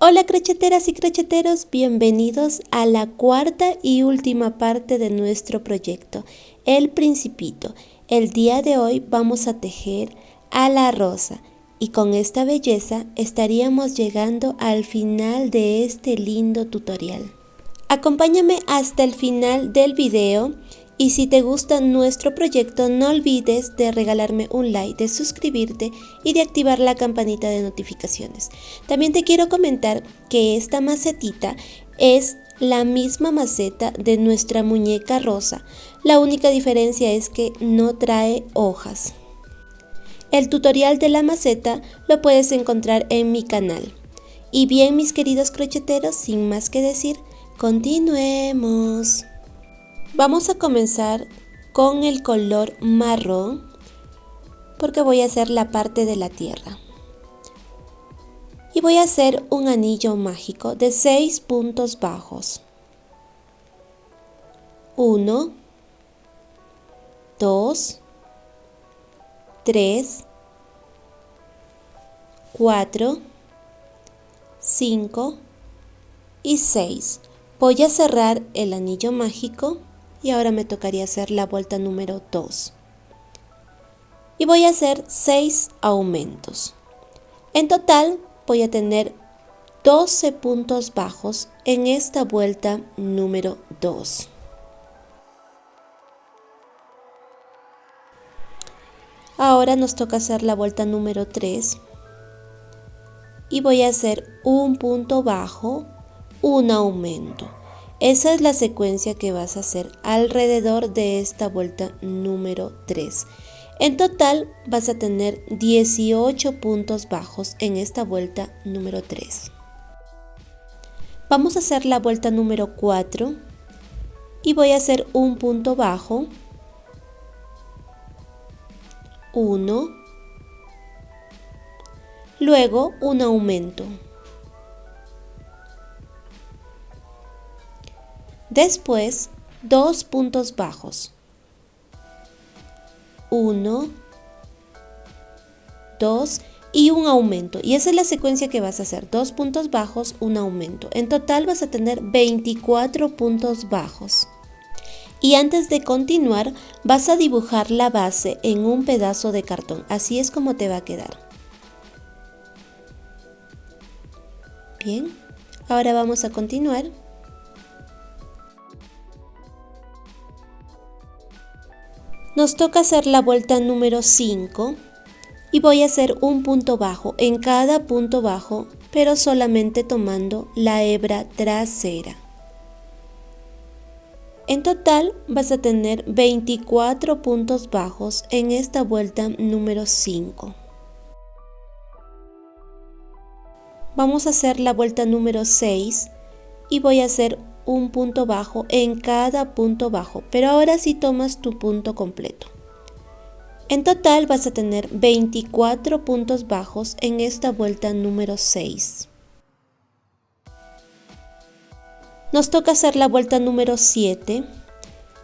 Hola crocheteras y crocheteros, bienvenidos a la cuarta y última parte de nuestro proyecto, El Principito. El día de hoy vamos a tejer a la rosa y con esta belleza estaríamos llegando al final de este lindo tutorial. Acompáñame hasta el final del video y si te gusta nuestro proyecto no olvides de regalarme un like, de suscribirte y de activar la campanita de notificaciones. También te quiero comentar que esta macetita es la misma maceta de nuestra muñeca rosa. La única diferencia es que no trae hojas. El tutorial de la maceta lo puedes encontrar en mi canal. Y bien, mis queridos crocheteros, sin más que decir, continuemos. Vamos a comenzar con el color marrón porque voy a hacer la parte de la tierra. Y voy a hacer un anillo mágico de 6 puntos bajos. 1, 2, 3, 4, 5 y 6. Voy a cerrar el anillo mágico y ahora me tocaría hacer la vuelta número 2. Y voy a hacer 6 aumentos. En total voy a tener 12 puntos bajos en esta vuelta número 2. Ahora nos toca hacer la vuelta número 3 y voy a hacer un punto bajo, un aumento. Esa es la secuencia que vas a hacer alrededor de esta vuelta número 3. En total vas a tener 18 puntos bajos en esta vuelta número 3. Vamos a hacer la vuelta número 4 y voy a hacer un punto bajo, 1, luego un aumento. Después, 2 puntos bajos. 1, 2 y un aumento. Y esa es la secuencia que vas a hacer. 2 puntos bajos, un aumento. En total vas a tener 24 puntos bajos. Y antes de continuar, vas a dibujar la base en un pedazo de cartón. Así es como te va a quedar. Bien, ahora vamos a continuar. Nos toca hacer la vuelta número 5 y voy a hacer un punto bajo en cada punto bajo, pero solamente tomando la hebra trasera. En total vas a tener 24 puntos bajos en esta vuelta número 5. Vamos a hacer la vuelta número 6 y voy a hacer un punto bajo en cada punto bajo, pero ahora sí tomas tu punto completo. En total vas a tener 24 puntos bajos en esta vuelta número 6. Nos toca hacer la vuelta número 7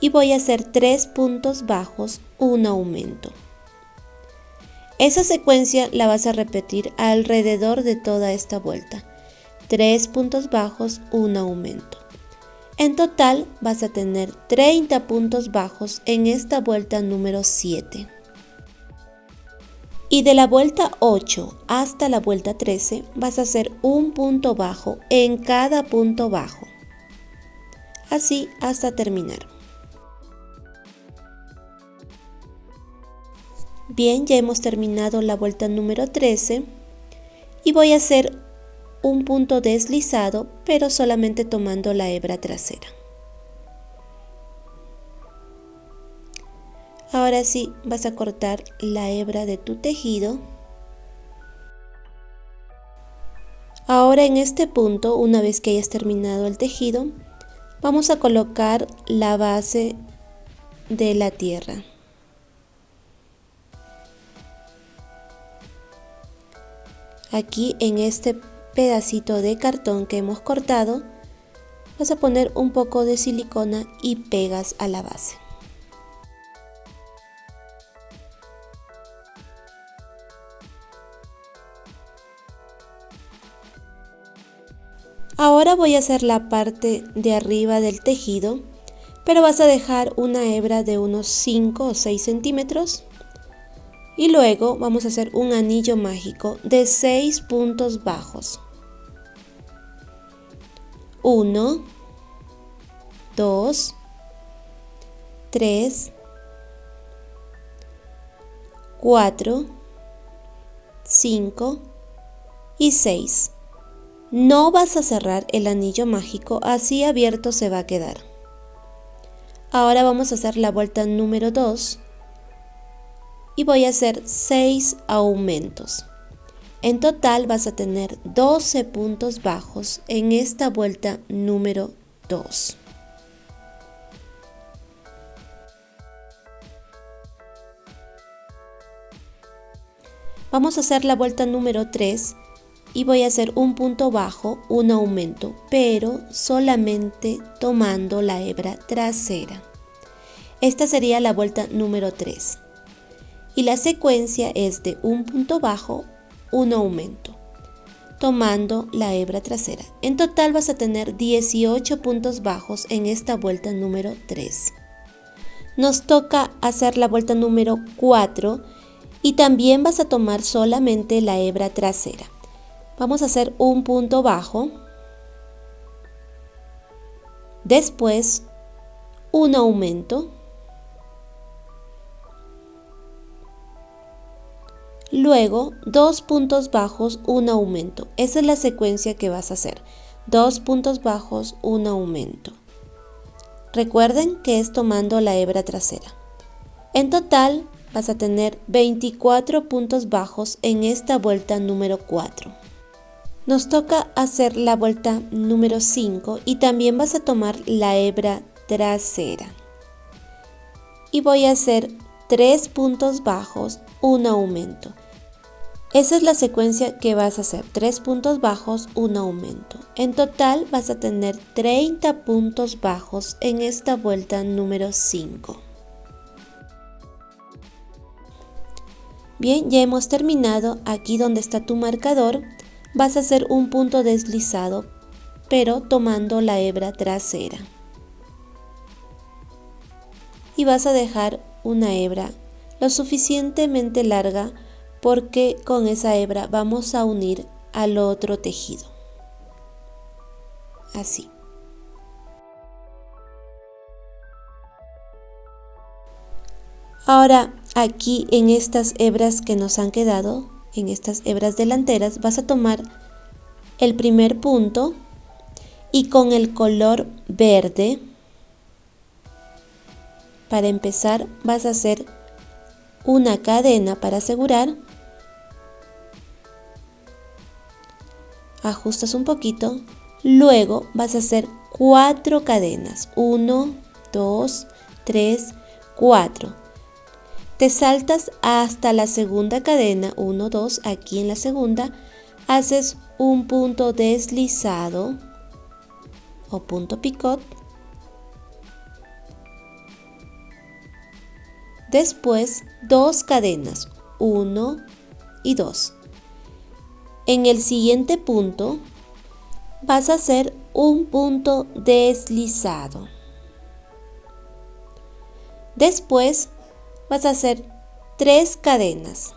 y voy a hacer 3 puntos bajos, un aumento. Esa secuencia la vas a repetir alrededor de toda esta vuelta. 3 puntos bajos, un aumento. En total vas a tener 30 puntos bajos en esta vuelta número 7. Y de la vuelta 8 hasta la vuelta 13 vas a hacer un punto bajo en cada punto bajo. Así hasta terminar. Bien, ya hemos terminado la vuelta número 13 y voy a hacer un punto deslizado, pero solamente tomando la hebra trasera. Ahora sí vas a cortar la hebra de tu tejido. Ahora en este punto, una vez que hayas terminado el tejido, vamos a colocar la base de la tierra. Aquí en este pedacito de cartón que hemos cortado, vas a poner un poco de silicona y pegas a la base. Ahora voy a hacer la parte de arriba del tejido, pero vas a dejar una hebra de unos 5 o 6 centímetros. Y luego vamos a hacer un anillo mágico de 6 puntos bajos. 1, 2, 3, 4, 5 y 6. No vas a cerrar el anillo mágico, así abierto se va a quedar. Ahora vamos a hacer la vuelta número 2 y voy a hacer 6 aumentos. En total vas a tener 12 puntos bajos en esta vuelta número 2. Vamos a hacer la vuelta número 3 y voy a hacer un punto bajo, un aumento, pero solamente tomando la hebra trasera. Esta sería la vuelta número 3. Y la secuencia es de un punto bajo, un aumento, tomando la hebra trasera. En total vas a tener 18 puntos bajos en esta vuelta número 3. Nos toca hacer la vuelta número 4 y también vas a tomar solamente la hebra trasera. Vamos a hacer un punto bajo, después un aumento, luego 2 puntos bajos, un aumento. Esa es la secuencia que vas a hacer. 2 puntos bajos, un aumento. Recuerden que es tomando la hebra trasera. En total vas a tener 24 puntos bajos en esta vuelta número 4. Nos toca hacer la vuelta número 5 y también vas a tomar la hebra trasera. Y voy a hacer 3 puntos bajos, un aumento. Esa es la secuencia que vas a hacer, 3 puntos bajos, un aumento. En total vas a tener 30 puntos bajos en esta vuelta número 5. Bien, ya hemos terminado. Aquí donde está tu marcador, vas a hacer un punto deslizado, pero tomando la hebra trasera. Y vas a dejar una hebra lo suficientemente larga porque con esa hebra vamos a unir al otro tejido. Así. Ahora aquí en estas hebras que nos han quedado, en estas hebras delanteras, vas a tomar el primer punto y con el color verde, para empezar vas a hacer una cadena para asegurar. Ajustas un poquito, luego vas a hacer 4 cadenas, 1, 2, 3, 4. Te saltas hasta la segunda cadena, 1, 2, aquí en la segunda, haces un punto deslizado o punto picot. Después 2 cadenas, 1 y 2. En el siguiente punto vas a hacer un punto deslizado. Después vas a hacer 3 cadenas.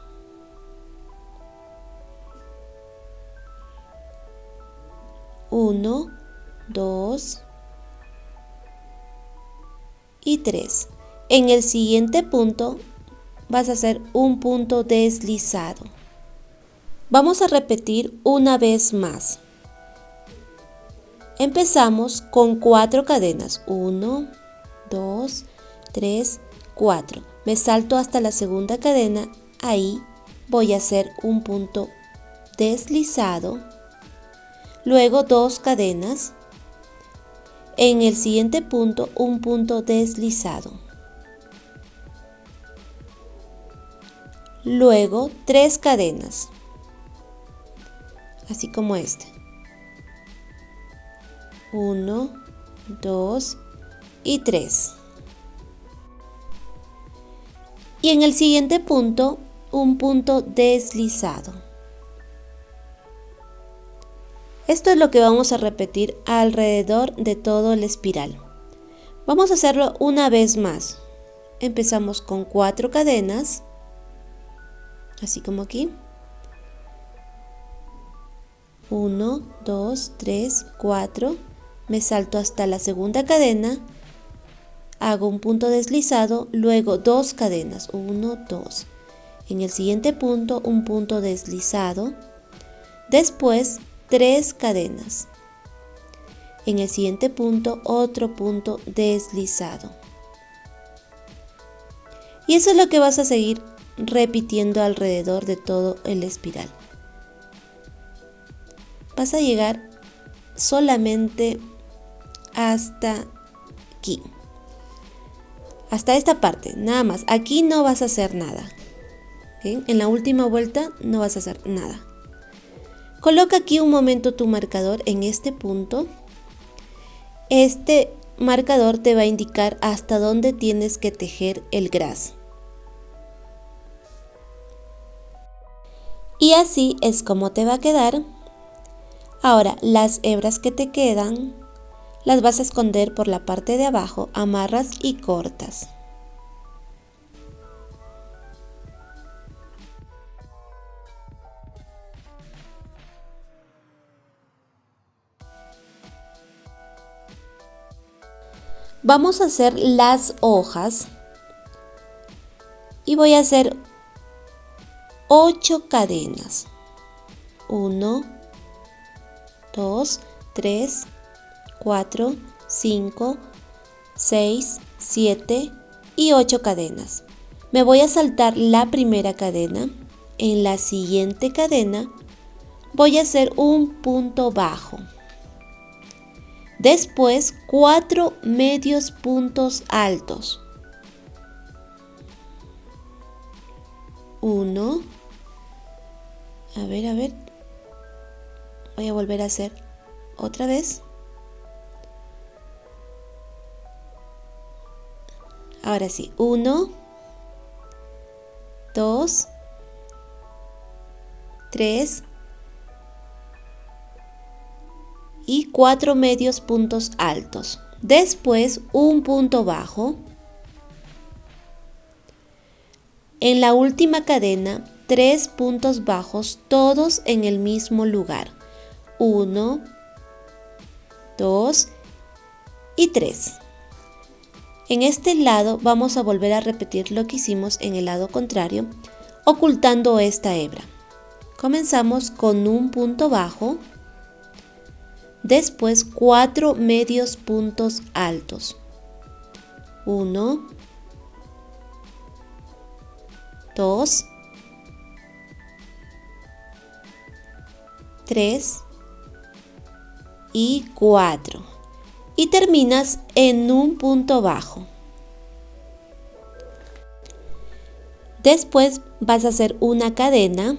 1, 2 y 3. En el siguiente punto vas a hacer un punto deslizado. Vamos a repetir una vez más. Empezamos con 4 cadenas. 1, 2, 3, 4. Me salto hasta la segunda cadena. Ahí voy a hacer un punto deslizado. Luego 2 cadenas. En el siguiente punto un punto deslizado. Luego 3 cadenas. Así como este. 1, 2 y 3. Y en el siguiente punto, un punto deslizado. Esto es lo que vamos a repetir alrededor de todo el espiral. Vamos a hacerlo una vez más. Empezamos con 4 cadenas, así como aquí. 1, 2, 3, 4. Me salto hasta la segunda cadena, hago un punto deslizado, luego 2 cadenas, 1, 2. En el siguiente punto, un punto deslizado, después 3 cadenas. En el siguiente punto, otro punto deslizado. Y eso es lo que vas a seguir repitiendo alrededor de todo el espiral. Vas a llegar solamente hasta aquí. Hasta esta parte, nada más. Aquí no vas a hacer nada. ¿Bien? En la última vuelta no vas a hacer nada. Coloca aquí un momento tu marcador en este punto. Este marcador te va a indicar hasta dónde tienes que tejer el gras. Y así es como te va a quedar. Ahora, las hebras que te quedan las vas a esconder por la parte de abajo, amarras y cortas. Vamos a hacer las hojas y voy a hacer 8 cadenas. 1, 2, 3, 4, 5, 6, 7 y 8 cadenas. Me voy a saltar la primera cadena. En la siguiente cadena voy a hacer un punto bajo. Después 4 medios puntos altos. 1. A ver. Voy a volver a hacer otra vez. Ahora sí, 1, 2, 3 y 4 medios puntos altos. Después un punto bajo. En la última cadena, 3 puntos bajos, todos en el mismo lugar. 1, 2 y 3. En este lado vamos a volver a repetir lo que hicimos en el lado contrario, ocultando esta hebra. Comenzamos con un punto bajo, después 4 medios puntos altos. 1, 2, 3 y 4. Y terminas en un punto bajo. Después vas a hacer una cadena.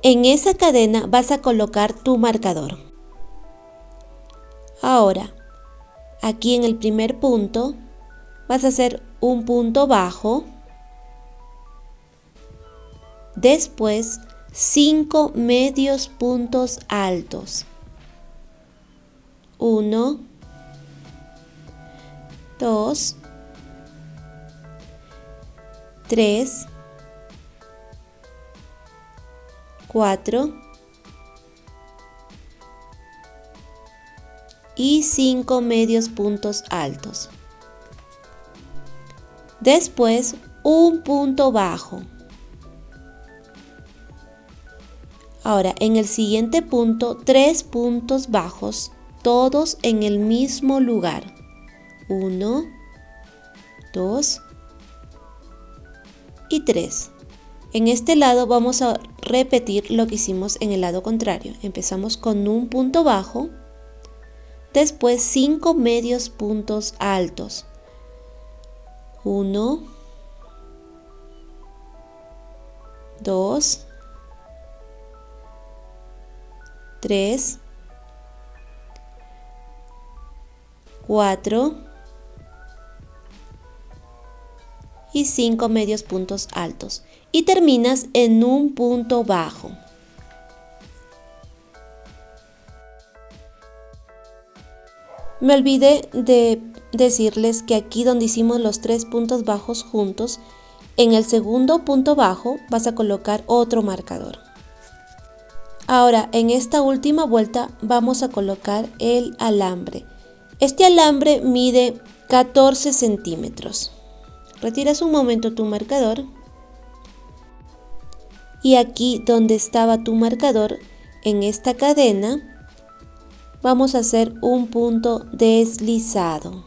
En esa cadena vas a colocar tu marcador. Ahora, aquí en el primer punto vas a hacer un punto bajo. Después 5 medios puntos altos. 1, 2, 3, 4 y 5 medios puntos altos. Después un punto bajo. Ahora en el siguiente punto 3 puntos bajos, todos en el mismo lugar. 1, 2 y 3. En este lado vamos a repetir lo que hicimos en el lado contrario. Empezamos con un punto bajo, después 5 medios puntos altos. 1, 2, 3, 4 y 5 medios puntos altos y terminas en un punto bajo. Me olvidé de decirles que aquí donde hicimos los 3 puntos bajos juntos, en el segundo punto bajo vas a colocar otro marcador. Ahora en esta última vuelta vamos a colocar el alambre. Este alambre mide 14 centímetros. Retiras un momento tu marcador y aquí donde estaba tu marcador, en esta cadena, vamos a hacer un punto deslizado.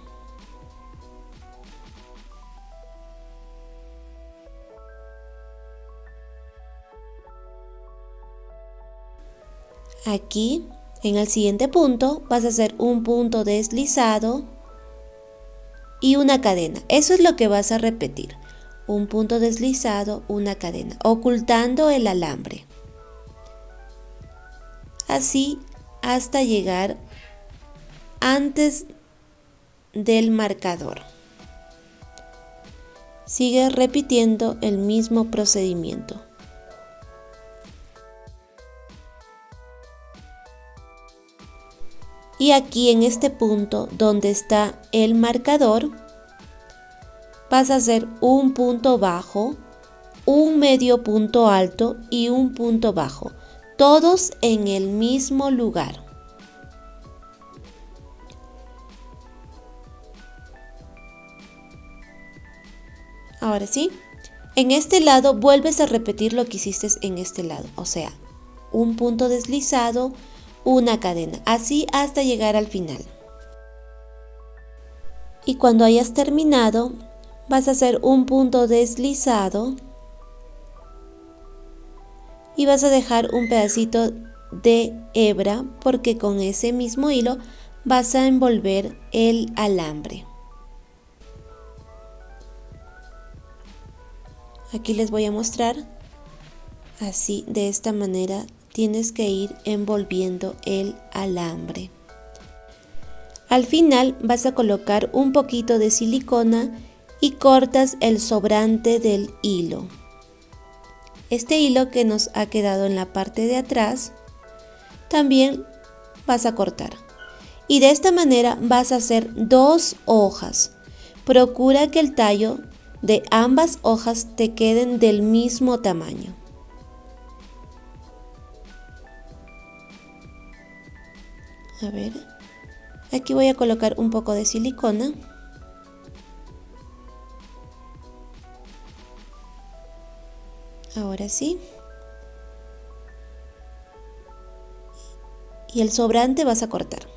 Aquí, en el siguiente punto, vas a hacer un punto deslizado y una cadena. Eso es lo que vas a repetir. Un punto deslizado, una cadena, ocultando el alambre. Así hasta llegar antes del marcador. Sigue repitiendo el mismo procedimiento. Y aquí en este punto donde está el marcador, vas a hacer un punto bajo, un medio punto alto y un punto bajo, todos en el mismo lugar. Ahora sí, en este lado vuelves a repetir lo que hiciste en este lado, o sea, un punto deslizado, una cadena, así hasta llegar al final. Y cuando hayas terminado, vas a hacer un punto deslizado y vas a dejar un pedacito de hebra porque con ese mismo hilo vas a envolver el alambre. Aquí les voy a mostrar, así de esta manera tienes que ir envolviendo el alambre. Al final vas a colocar un poquito de silicona y cortas el sobrante del hilo. Este hilo que nos ha quedado en la parte de atrás, también vas a cortar. Y de esta manera vas a hacer 2 hojas. Procura que el tallo de ambas hojas te queden del mismo tamaño. A ver, aquí voy a colocar un poco de silicona. Ahora sí. Y el sobrante vas a cortar.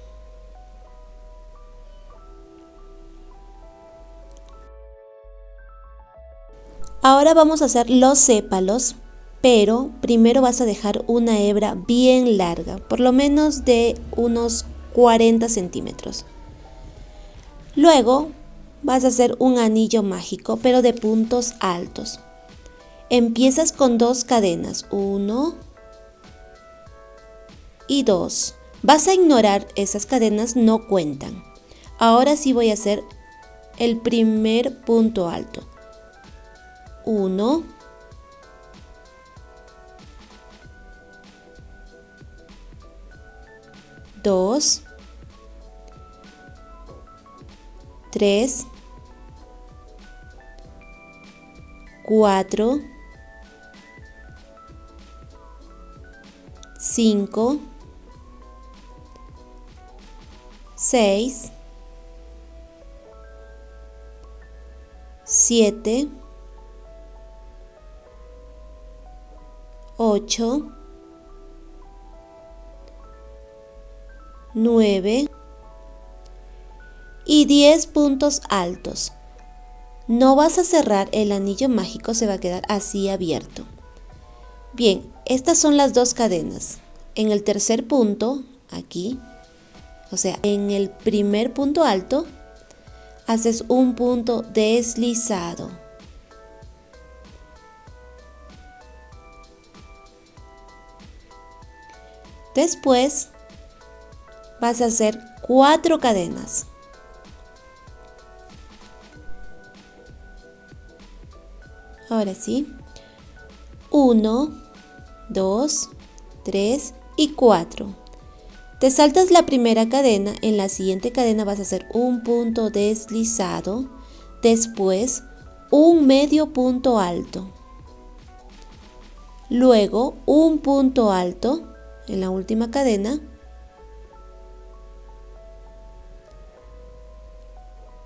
Ahora vamos a hacer los sépalos, pero primero vas a dejar una hebra bien larga, por lo menos de unos 40 centímetros. Luego vas a hacer un anillo mágico, pero de puntos altos. Empiezas con 2 cadenas, 1 y 2. Vas a ignorar esas cadenas, no cuentan. Ahora sí voy a hacer el primer punto alto. 1, 2, 3, 4, 5, 6, 7, 8, 9 y 10 puntos altos. No vas a cerrar el anillo mágico, se va a quedar así abierto. Bien, estas son las 2 cadenas. En el tercer punto, aquí, o sea, en el primer punto alto, haces un punto deslizado. Después vas a hacer 4 cadenas. Ahora sí. 1, 2, 3 y 4. Te saltas la primera cadena, en la siguiente cadena vas a hacer un punto deslizado, después un medio punto alto, luego un punto alto en la última cadena,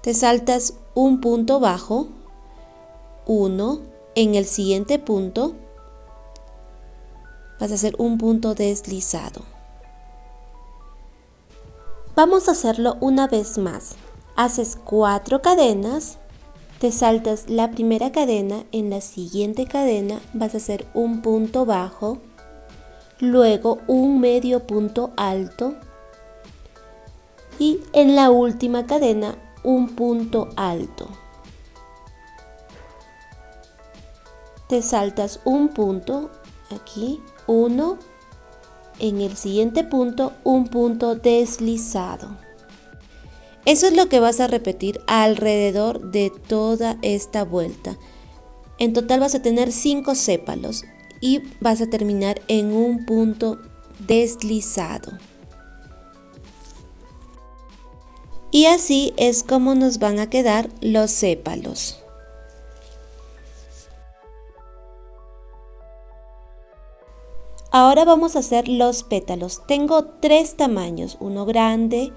te saltas un punto bajo, uno, en el siguiente punto vas a hacer un punto deslizado. Vamos a hacerlo una vez más. Haces 4 cadenas, te saltas la primera cadena, en la siguiente cadena vas a hacer un punto bajo, luego un medio punto alto y en la última cadena un punto alto. Te saltas un punto, aquí, uno, en el siguiente punto un punto deslizado. Eso es lo que vas a repetir alrededor de toda esta vuelta. En total vas a tener 5 sépalos y vas a terminar en un punto deslizado. Y así es como nos van a quedar los sépalos. Ahora vamos a hacer los pétalos. Tengo 3 tamaños, uno grande,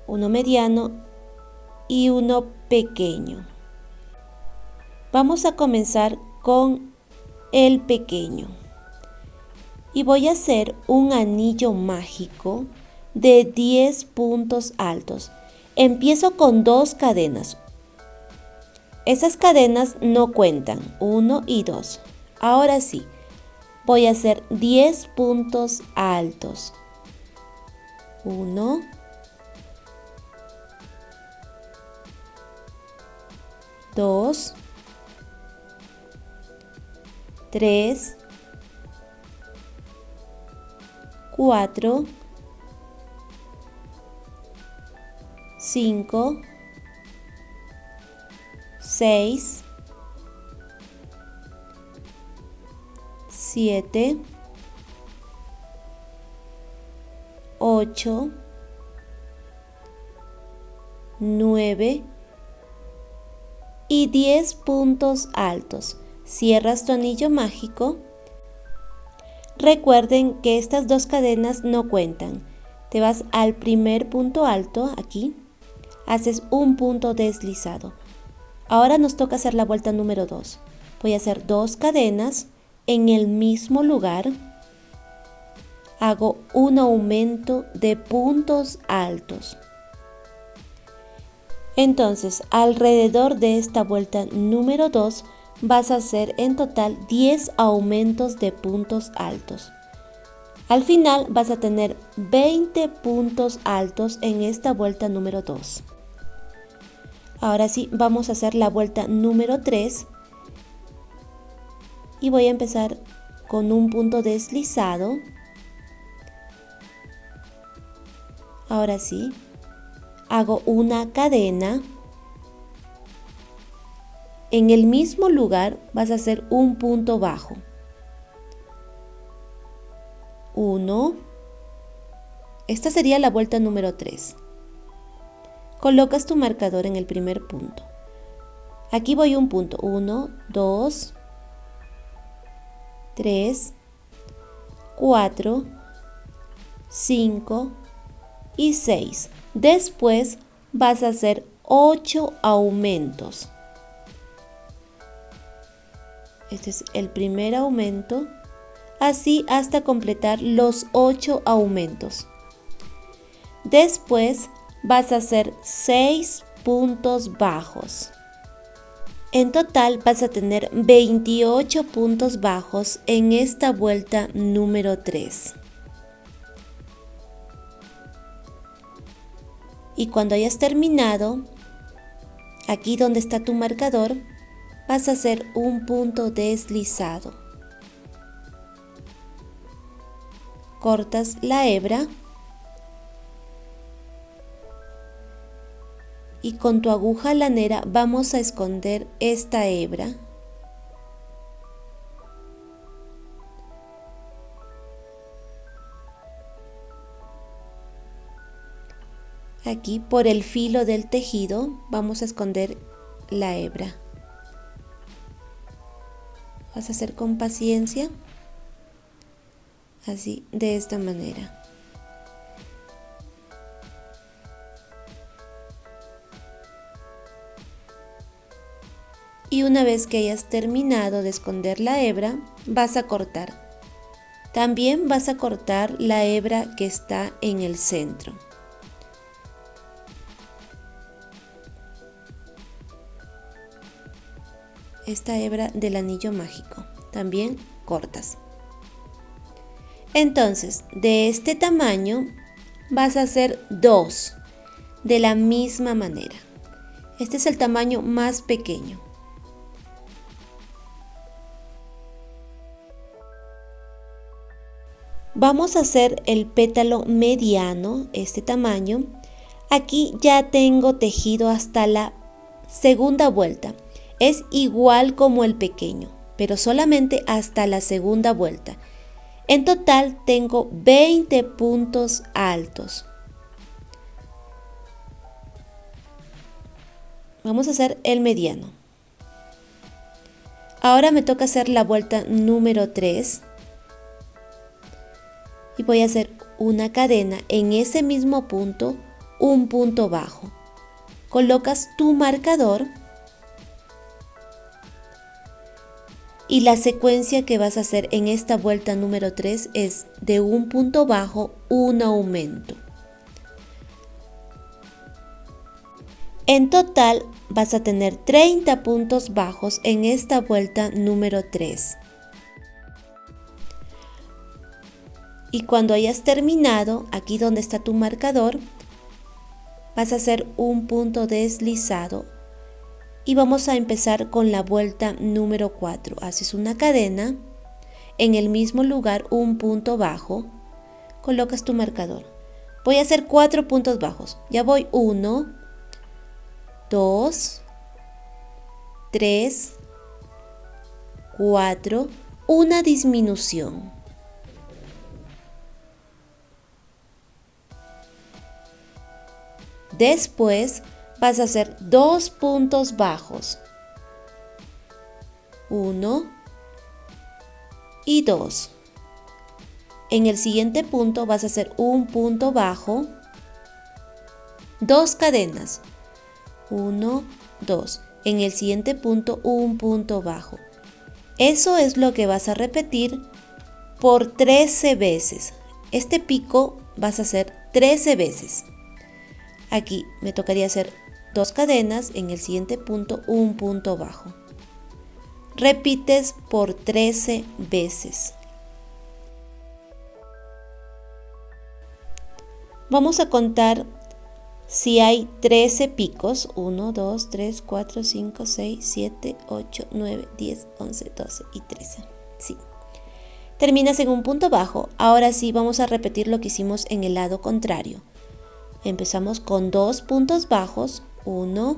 uno mediano y uno pequeño. Vamos a comenzar con el pequeño. Y voy a hacer un anillo mágico de 10 puntos altos. Empiezo con 2 cadenas. Esas cadenas no cuentan, 1 y 2. Ahora sí. Voy a hacer 10 puntos altos. 1, 2, 3, 4, 5, 6, 7, 8, 9 y 10 puntos altos. Cierras tu anillo mágico. Recuerden que estas 2 cadenas no cuentan. Te vas al primer punto alto, aquí, haces un punto deslizado. Ahora nos toca hacer la vuelta número 2. Voy a hacer 2 cadenas en el mismo lugar. Hago un aumento de puntos altos. Entonces, alrededor de esta vuelta número 2 vas a hacer en total 10 aumentos de puntos altos. Al final vas a tener 20 puntos altos en esta vuelta número 2. Ahora sí, vamos a hacer la vuelta número 3 y voy a empezar con un punto deslizado. Ahora sí, hago una cadena. En el mismo lugar vas a hacer un punto bajo. 1. Esta sería la vuelta número 3. Colocas tu marcador en el primer punto. Aquí voy un punto. 1, 2, 3, 4, 5 y 6. Después vas a hacer 8 aumentos. Este es el primer aumento. Así hasta completar los 8 aumentos. Después vas a hacer 6 puntos bajos. En total vas a tener 28 puntos bajos en esta vuelta número 3. Y cuando hayas terminado, aquí donde está tu marcador, vas a hacer un punto deslizado. Cortas la hebra y con tu aguja lanera vamos a esconder esta hebra. Aquí por el filo del tejido vamos a esconder la hebra. Vas a hacer con paciencia, así, de esta manera. Y una vez que hayas terminado de esconder la hebra, vas a cortar. También vas a cortar la hebra que está en el centro. Esta hebra del anillo mágico, también cortas. Entonces, de este tamaño vas a hacer 2 de la misma manera. Este es el tamaño más pequeño. Vamos a hacer el pétalo mediano, este tamaño. Aquí ya tengo tejido hasta la segunda vuelta. Es igual como el pequeño, pero solamente hasta la segunda vuelta. En total tengo 20 puntos altos. Vamos a hacer el mediano. Ahora me toca hacer la vuelta número 3. Y voy a hacer una cadena en ese mismo punto, un punto bajo. Colocas tu marcador y la secuencia que vas a hacer en esta vuelta número 3 es de un punto bajo, un aumento. En total vas a tener 30 puntos bajos en esta vuelta número 3. Y cuando hayas terminado, aquí donde está tu marcador, vas a hacer un punto deslizado y vamos a empezar con la vuelta número 4. Haces una cadena, en el mismo lugar un punto bajo, colocas tu marcador. Voy a hacer 4 puntos bajos. Ya voy 1, 2, 3, 4, una disminución. Después vas a hacer 2 puntos bajos, 1 y 2. En el siguiente punto vas a hacer un punto bajo, 2 cadenas, 1, 2. En el siguiente punto un punto bajo. Eso es lo que vas a repetir por 13 veces. Este pico vas a hacer 13 veces. Aquí me tocaría hacer 2 cadenas, en el siguiente punto un punto bajo. Repites por 13 veces. Vamos a contar si hay 13 picos. 1, 2, 3, 4, 5, 6, 7, 8, 9, 10, 11, 12 y 13. Sí. Terminas en un punto bajo. Ahora sí vamos a repetir lo que hicimos en el lado contrario. Empezamos con 2 puntos bajos, 1,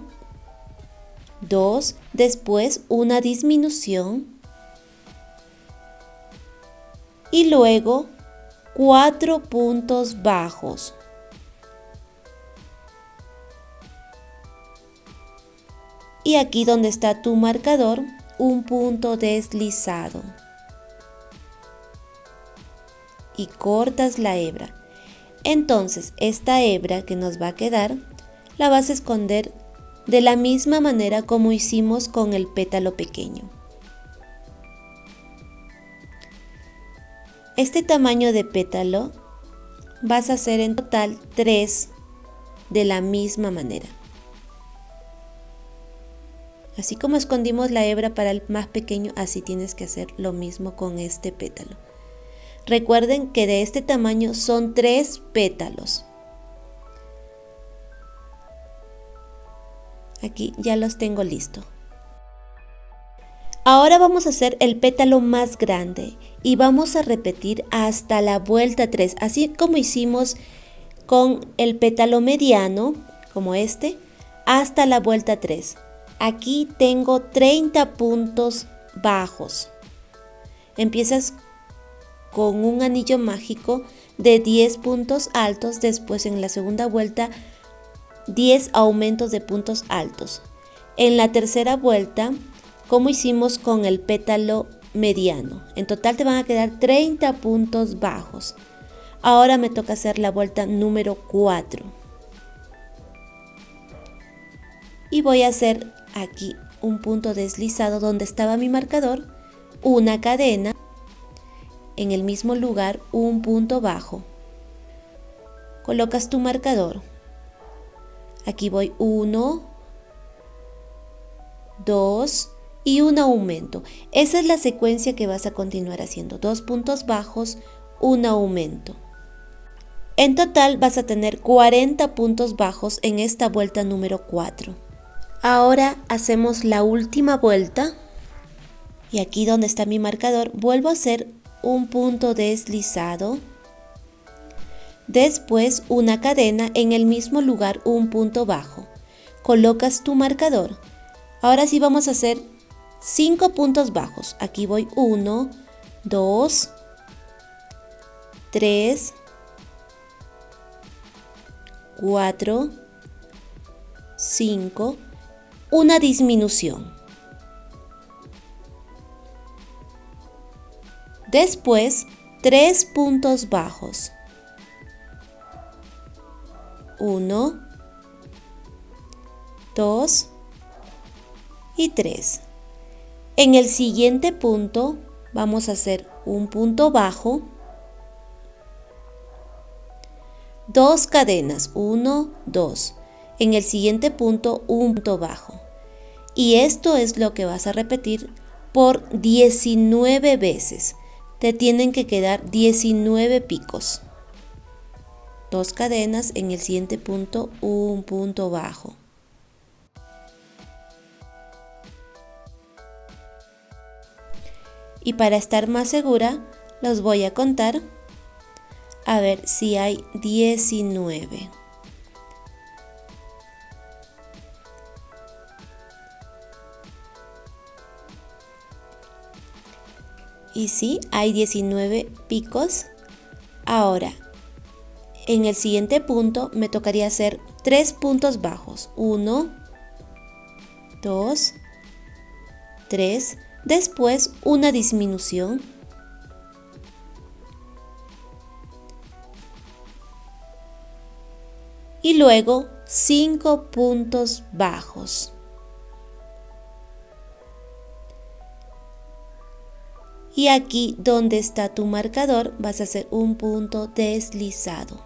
2, después una disminución y luego 4 puntos bajos. Y aquí donde está tu marcador, un punto deslizado. Y cortas la hebra. Entonces, esta hebra que nos va a quedar, la vas a esconder de la misma manera como hicimos con el pétalo pequeño. Este tamaño de pétalo vas a hacer en total 3 de la misma manera. Así como escondimos la hebra para el más pequeño, así tienes que hacer lo mismo con este pétalo. Recuerden que de este tamaño son 3 pétalos. Aquí ya los tengo listo. Ahora vamos a hacer el pétalo más grande y vamos a repetir hasta la vuelta 3, así como hicimos con el pétalo mediano, como este, hasta la vuelta 3. Aquí tengo 30 puntos bajos. Empiezas con un anillo mágico de 10 puntos altos, después en la segunda vuelta 10 aumentos de puntos altos. En la tercera vuelta, como hicimos con el pétalo mediano, en total te van a quedar 30 puntos bajos. Ahora me toca hacer la vuelta número 4. Y voy a hacer aquí un punto deslizado donde estaba mi marcador, una cadena, en el mismo lugar un punto bajo. Colocas tu marcador. Aquí voy 1, 2 y un aumento. Esa es la secuencia que vas a continuar haciendo. 2 puntos bajos, un aumento. En total vas a tener 40 puntos bajos en esta vuelta número 4. Ahora hacemos la última vuelta. Y aquí donde está mi marcador, vuelvo a hacer un punto deslizado. Después una cadena, en el mismo lugar un punto bajo. Colocas tu marcador. Ahora sí vamos a hacer 5 puntos bajos. Aquí voy 1, 2, 3, 4, 5, una disminución. Después 3 puntos bajos. 1, 2 y 3. En el siguiente punto vamos a hacer un punto bajo, 2 cadenas, 1, 2. En el siguiente punto un punto bajo. Y esto es lo que vas a repetir por 19 veces. Te tienen que quedar 19 picos. 2 cadenas, en el siguiente punto un punto bajo. Y para estar más segura, los voy a contar a ver si hay 19. Y sí, hay 19 picos. Ahora, en el siguiente punto me tocaría hacer 3 puntos bajos. 1, 2, 3. Después una disminución. Y luego 5 puntos bajos. Y aquí donde está tu marcador vas a hacer un punto deslizado.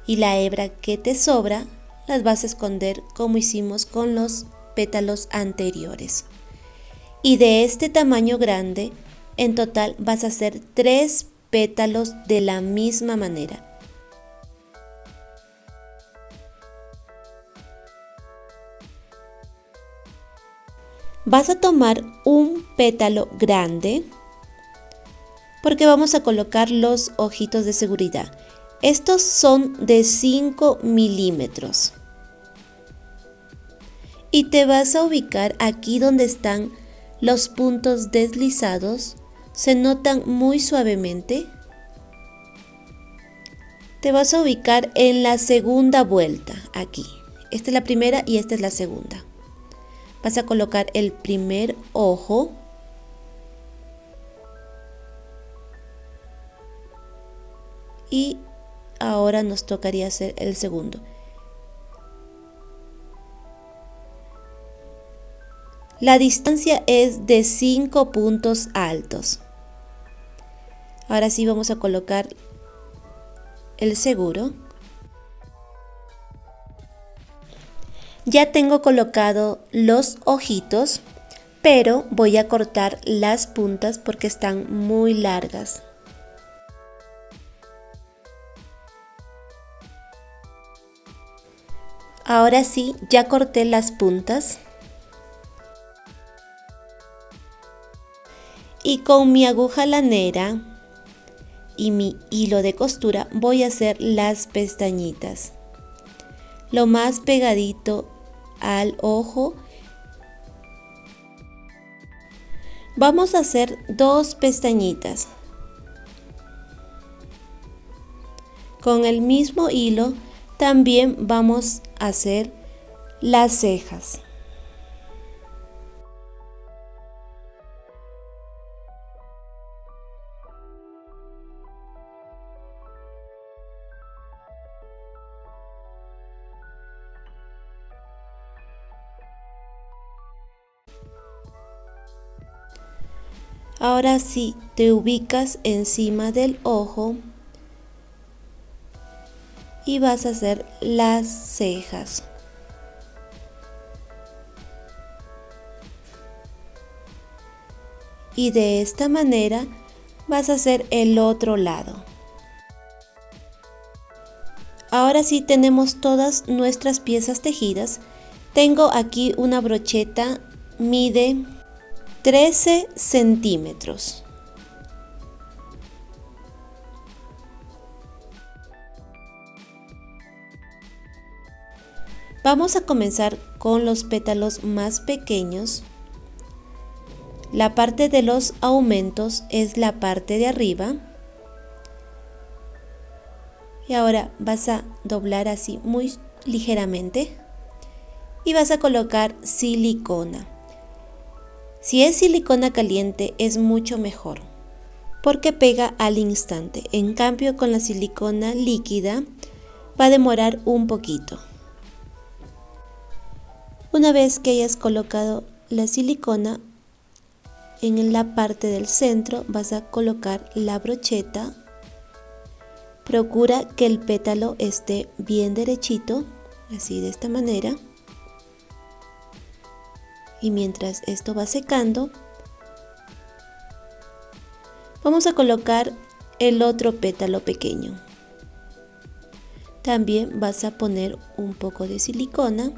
Y la hebra que te sobra las vas a esconder como hicimos con los pétalos anteriores. Y de este tamaño grande, en total vas a hacer 3 pétalos de la misma manera. Vas a tomar un pétalo grande porque vamos a colocar los ojitos de seguridad. Estos son de 5 milímetros. Y te vas a ubicar aquí donde están los puntos deslizados. Se notan muy suavemente. Te vas a ubicar en la segunda vuelta, aquí. Esta es la primera y esta es la segunda. Vas a colocar el primer ojo. Y ahora nos tocaría hacer el segundo. La distancia es de 5 puntos altos. Ahora sí vamos a colocar el seguro. Ya tengo colocado los ojitos, pero voy a cortar las puntas porque están muy largas. Ahora sí, ya corté las puntas. Y con mi aguja lanera y mi hilo de costura voy a hacer las pestañitas. Lo más pegadito al ojo. Vamos a hacer 2 pestañitas. Con el mismo hilo También vamos a hacer las cejas. Ahora sí, te ubicas encima del ojo y vas a hacer las cejas. Y de esta manera vas a hacer el otro lado. Ahora sí tenemos todas nuestras piezas tejidas. Tengo aquí una brocheta, mide 13 centímetros. Vamos a comenzar con los pétalos más pequeños. La parte de los aumentos es la parte de arriba. Y ahora vas a doblar así muy ligeramente y vas a colocar silicona. Si es silicona caliente es mucho mejor porque pega al instante. En cambio con la silicona líquida va a demorar un poquito. Una vez que hayas colocado la silicona, en la parte del centro vas a colocar la brocheta. Procura que el pétalo esté bien derechito, así de esta manera. Y mientras esto va secando, vamos a colocar el otro pétalo pequeño. También vas a poner un poco de silicona.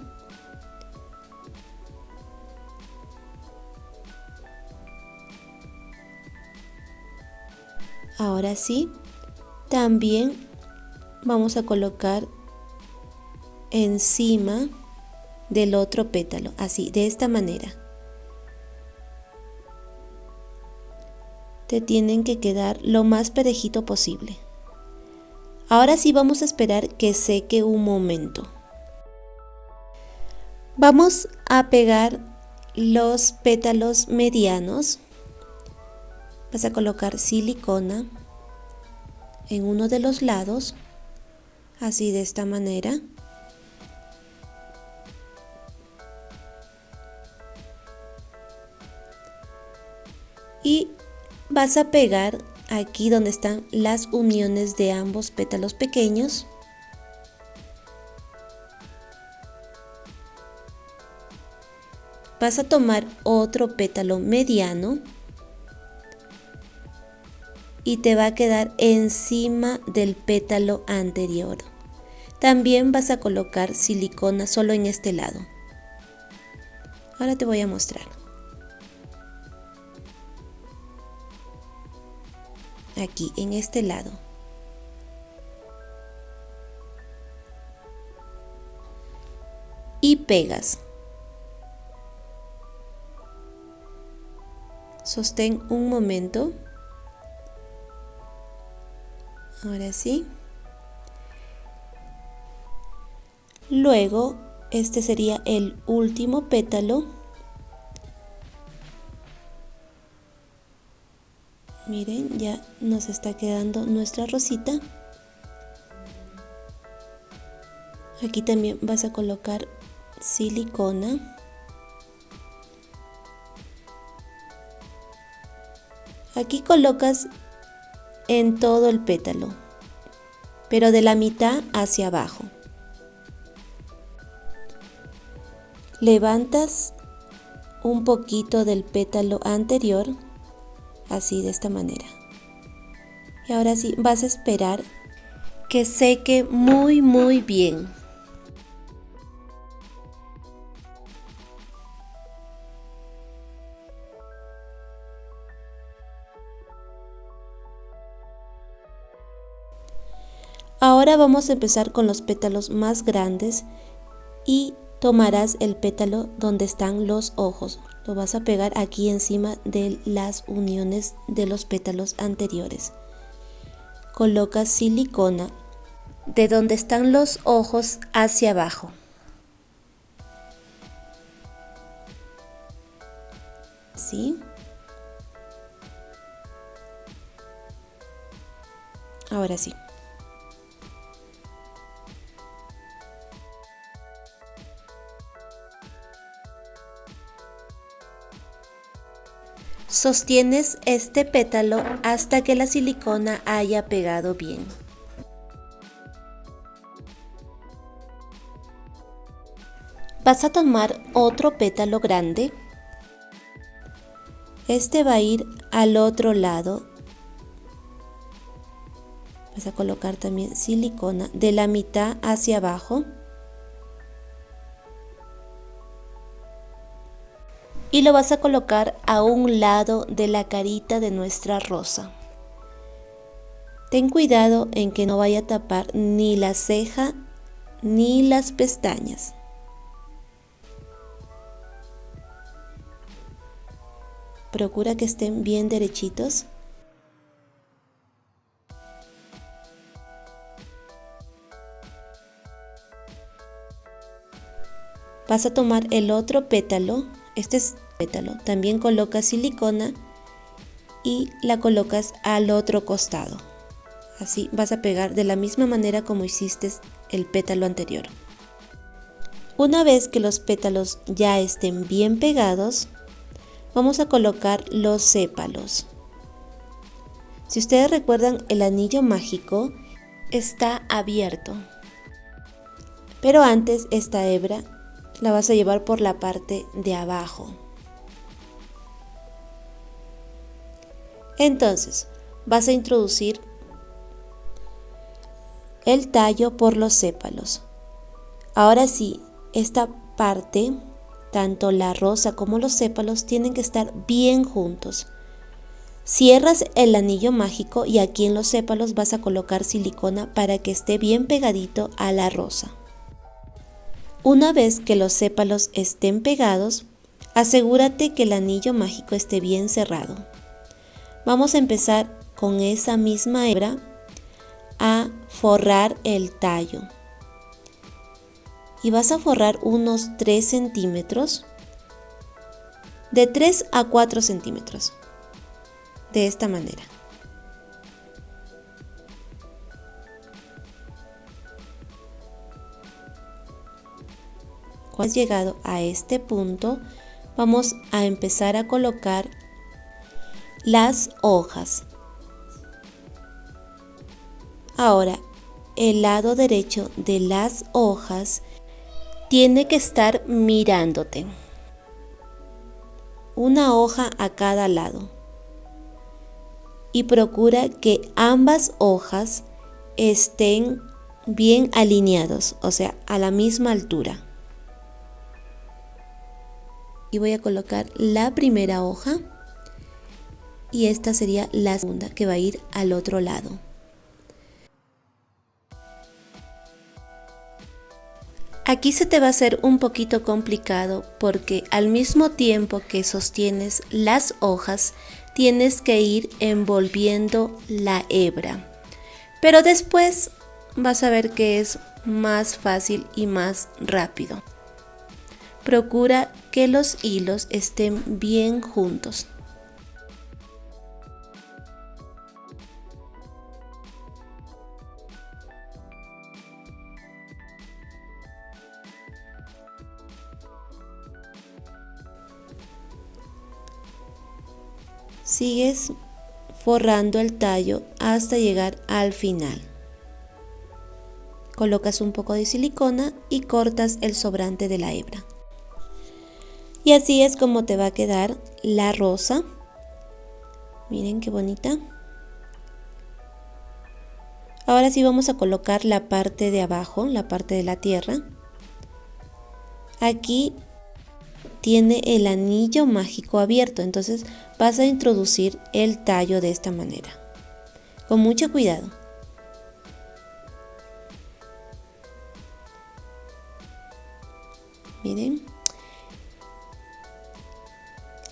Ahora sí, también vamos a colocar encima del otro pétalo, así, de esta manera. Te tienen que quedar lo más parejito posible. Ahora sí vamos a esperar que seque un momento. Vamos a pegar los pétalos medianos. Vas a colocar silicona en uno de los lados, así de esta manera. Y vas a pegar aquí donde están las uniones de ambos pétalos pequeños. Vas a tomar otro pétalo mediano y te va a quedar encima del pétalo anterior. También vas a colocar silicona solo en este lado. Ahora te voy a mostrar. Aquí en este lado. Y pegas. Sostén un momento. Ahora sí. Luego, este sería el último pétalo. Miren, ya nos está quedando nuestra rosita. Aquí también vas a colocar silicona. Aquí colocas en todo el pétalo, pero de la mitad hacia abajo. Levantas un poquito del pétalo anterior, así de esta manera. Y ahora sí, vas a esperar que seque muy bien. Ahora vamos a empezar con los pétalos más grandes y tomarás el pétalo donde están los ojos. Lo vas a pegar aquí encima de las uniones de los pétalos anteriores. Colocas silicona de donde están los ojos hacia abajo. ¿Sí? Ahora sí. Sostienes este pétalo hasta que la silicona haya pegado bien. Vas a tomar otro pétalo grande. Este va a ir al otro lado. Vas a colocar también silicona de la mitad hacia abajo. Y lo vas a colocar a un lado de la carita de nuestra rosa. Ten cuidado en que no vaya a tapar ni la ceja ni las pestañas. Procura que estén bien derechitos. Vas a tomar el otro pétalo. Este es pétalo, también colocas silicona y la colocas al otro costado. Así vas a pegar de la misma manera como hiciste el pétalo anterior. Una vez que los pétalos ya estén bien pegados, vamos a colocar los sépalos. Si ustedes recuerdan, el anillo mágico está abierto, pero antes esta hebra la vas a llevar por la parte de abajo. Entonces, vas a introducir el tallo por los sépalos. Ahora sí, esta parte, tanto la rosa como los sépalos, tienen que estar bien juntos. Cierras el anillo mágico y aquí en los sépalos vas a colocar silicona para que esté bien pegadito a la rosa. Una vez que los sépalos estén pegados, asegúrate que el anillo mágico esté bien cerrado. Vamos a empezar con esa misma hebra a forrar el tallo. Y vas a forrar unos 3 centímetros, de 3 a 4 centímetros, de esta manera. Cuando has llegado a este punto, vamos a empezar a colocar las hojas. Ahora, el lado derecho de las hojas tiene que estar mirándote. Una hoja a cada lado. Y procura que ambas hojas estén bien alineados, o sea, a la misma altura. Y voy a colocar la primera hoja y esta sería la segunda que va a ir al otro lado. Aquí se te va a hacer un poquito complicado porque al mismo tiempo que sostienes las hojas tienes que ir envolviendo la hebra, pero después vas a ver que es más fácil y más rápido. Procura que los hilos estén bien juntos. Sigues forrando el tallo hasta llegar al final. Colocas un poco de silicona y cortas el sobrante de la hebra. Y así es como te va a quedar la rosa. Miren qué bonita. Ahora sí vamos a colocar la parte de abajo, la parte de la tierra. Aquí tiene el anillo mágico abierto, entonces vas a introducir el tallo de esta manera. Con mucho cuidado. Miren.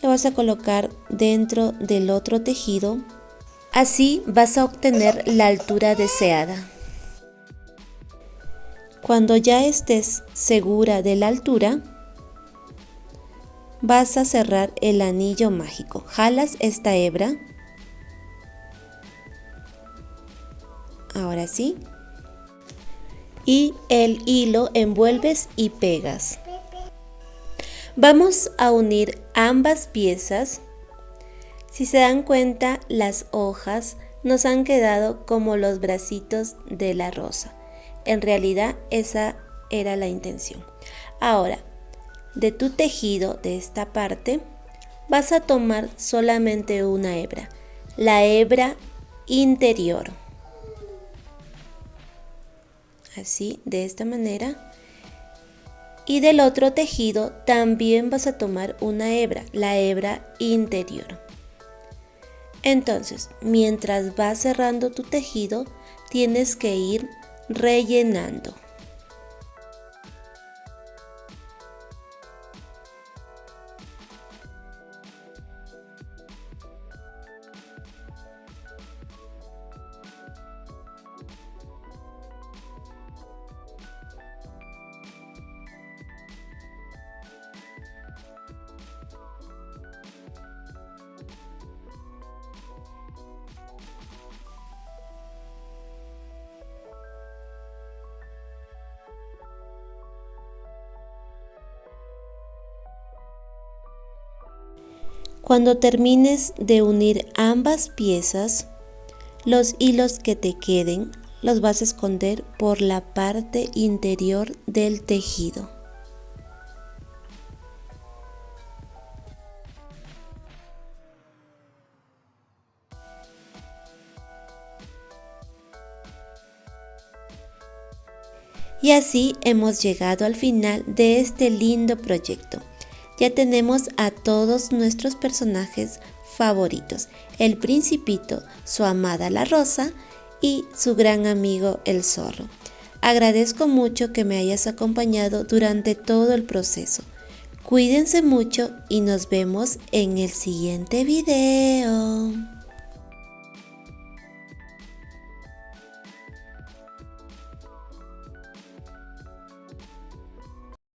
Lo vas a colocar dentro del otro tejido. Así vas a obtener la altura deseada. Cuando ya estés segura de la altura, vas a cerrar el anillo mágico. Jalas esta hebra. Ahora sí. Y el hilo envuelves y pegas. Vamos a unir ambas piezas. Si se dan cuenta, las hojas nos han quedado como los bracitos de la rosa. En realidad, esa era la intención. Ahora, de tu tejido, de esta parte, vas a tomar solamente una hebra, la hebra interior. Así, de esta manera. Y del otro tejido también vas a tomar una hebra, la hebra interior. Entonces, mientras vas cerrando tu tejido, tienes que ir rellenando. Cuando termines de unir ambas piezas, los hilos que te queden los vas a esconder por la parte interior del tejido. Y así hemos llegado al final de este lindo proyecto. Ya tenemos a todos nuestros personajes favoritos: el Principito, su amada la Rosa y su gran amigo el Zorro. Agradezco mucho que me hayas acompañado durante todo el proceso. Cuídense mucho y nos vemos en el siguiente video.